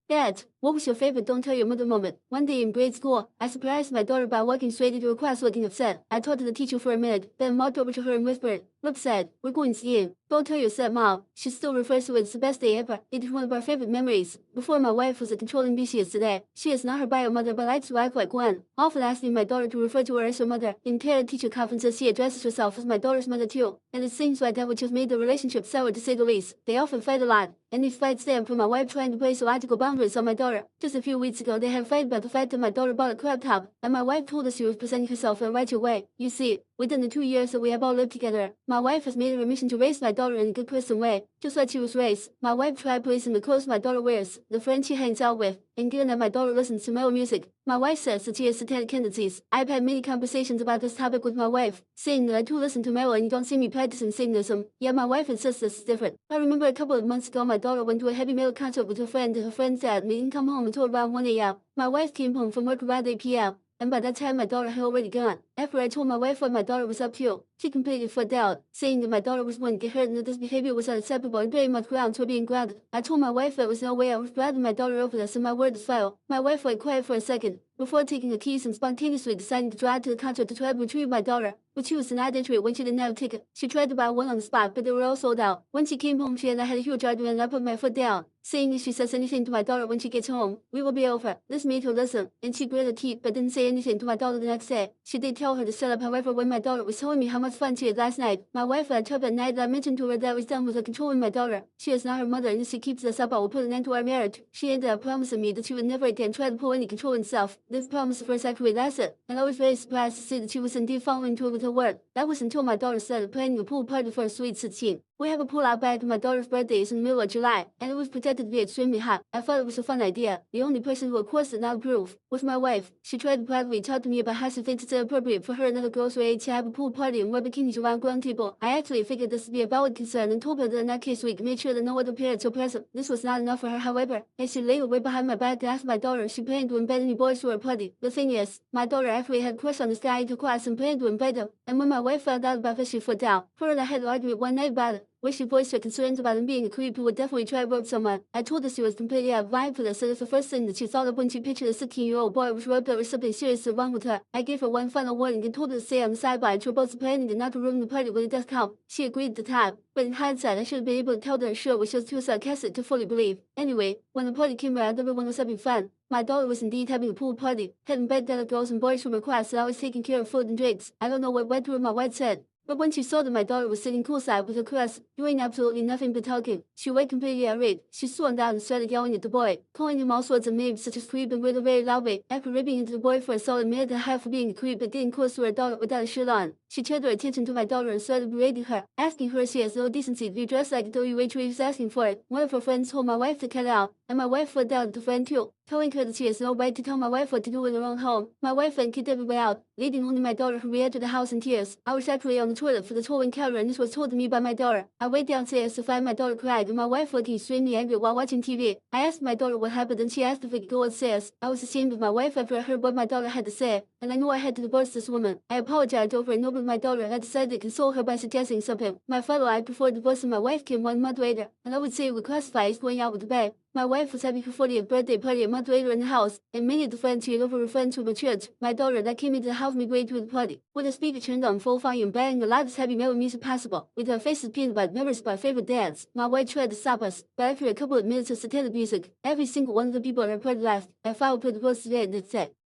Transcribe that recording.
Dad, what was your favorite don't tell your mother moment? One day in grade school, I surprised my daughter by walking straight into her class looking upset. I talked to the teacher for a minute, then walked over to her and whispered, "Look sad, we're going skiing." Don't tell your sad mom. She still refers to it as the best day ever. It is one of our favorite memories. Before my wife was the controlling bee she is today. She is not her bio mother but likes to act like one. Often asking my daughter to refer to her as her mother. In parent-teacher conferences she addresses herself as my daughter's mother too. And it seems like that which has made the relationship sour to say the least. They often fight a lot. And these fights stem from my wife trying to place logical boundaries on my daughter. Just a few weeks ago they had a fight about the fact that my daughter bought a crop top, and my wife told us she was presenting herself in a righteous way. You see, within the 2 years that we have all lived together, my wife has made it her mission to raise my daughter in a good Christian way, just like she was raised. My wife tried policing the clothes my daughter wears, the friends she hangs out with, and given that my daughter listens to metal music. My wife says that she has satanic tendencies. I've had many conversations about this topic with my wife, saying that I too listen to metal and you don't see me practicing Satanism. Yet my wife insists this is different. I remember a couple of months ago my daughter went to a heavy metal concert with her friend and her friend's dad and didn't come home until around 1 a.m. My wife came home from work around 8 p.m. and by that time my daughter had already gone. After I told my wife what my daughter was up to, she completely flipped out, saying that my daughter was going to get hurt and that this behavior was unacceptable and very much grounds for being grounded. I told my wife there was no way I was grounding my daughter over this and my word is final. My wife went quiet for a second, before taking the keys and spontaneously deciding to drive to the concert to try to retrieve my daughter, but she was denied entry when she didn't have a ticket. She tried to buy one on the spot, but they were all sold out. When she came home, she and I had a huge argument and I put my foot down, saying if she says anything to my daughter when she gets home, we will be over. This made her listen, and she gritted her teeth but didn't say anything to my daughter the next day. She did tell her to shut up, however, when my daughter was telling me how much fun she had last night. My wife had up at night and I mentioned to her that I was done with her controlling my daughter. She is not her mother, and if she keeps this up, I will put an end to our marriage. She ended up promising me that she would never again try to pull any controlling stuff. This promise first actually lasted, and I was very surprised to see that she was indeed following through with her word. That was until my daughter started planning a pool party for her sweet 16. We have a pool out back and my daughter's birthday is in the middle of July, and it was projected to be extremely hot. I thought it was a fun idea. The only person who of course did not approve was my wife. She tried to privately talk to me about how she thinks it's inappropriate for her and other girls her age to have a pool party and wear bikinis around grown people. I actually figured this to be a valid concern and told her that in that case we could make sure that no other parents were present. This was not enough for her, however, as she later way behind my back and asked my daughter if she planned to invite any boys to her party. The thing is, my daughter actually had a crush on this guy into class and planned to invite him, and when my wife found out about this she flipped out. Her and I had an argument one night about it, where she voiced her concerns about him being a creep who would definitely try to rope someone. I told her she was completely out of line for this, and if the first thing that she thought of when she pictured a 16-year-old boy was roped, there was something seriously wrong with her. I gave her one final warning and told her to stay on the sidelines. We were both planning and not to ruin the party when it does come. She agreed at the time, but in hindsight I should have been able to tell her sure, which was too sarcastic to fully believe. Anyway, when the party came around, everyone was having fun. My daughter was indeed having a pool party, had invited other girls and boys from her class, and I was taking care of food and drinks. I don't know what went through my wife's head, but when she saw that my daughter was sitting poolside with her crush, doing absolutely nothing but talking, she went completely irate. She stormed down and started yelling at the boy, calling him all sorts of names such as creep and riddle very loudly. After ripping into the boy for a solid minute and a half for being a creep but getting close to her daughter without a shirt on, she turned her attention to my daughter and started berating her, asking her if she has no decency to be dressed like a WH was asking for it. One of her friends told my wife to cut it out, and my wife flipped out at the friend too, telling her that she has no right to tell my wife what to do in her own home. My wife then kicked everybody out, leaving only my daughter, who re-entered the house in tears. I was actually on the toilet for the whole encounter, and this was told to me by my daughter. I went downstairs to find my daughter cried and my wife looking extremely angry while watching TV. I asked my daughter what happened and she asked if we could go upstairs. I was ashamed of my wife after I heard what my daughter had to say, and I knew I had to divorce this woman. I apologized over and over to my daughter, and I decided to console her by suggesting something. My father lied before divorcing my wife came 1 month later, and I would say it would classify as going out with the babe. My wife was having her 40th birthday party a month later in the house, and many of the friends she had over were friends from her church. My daughter that came into the house midway through the party, with the speaker turned on full volume, banging the loudest heavy metal music possible, with her faces pinned by members of our favorite dance. My wife tried to stop us, but after a couple of minutes of satanic music, every single one of the people at our party laughed, and followed her divorce today and next day.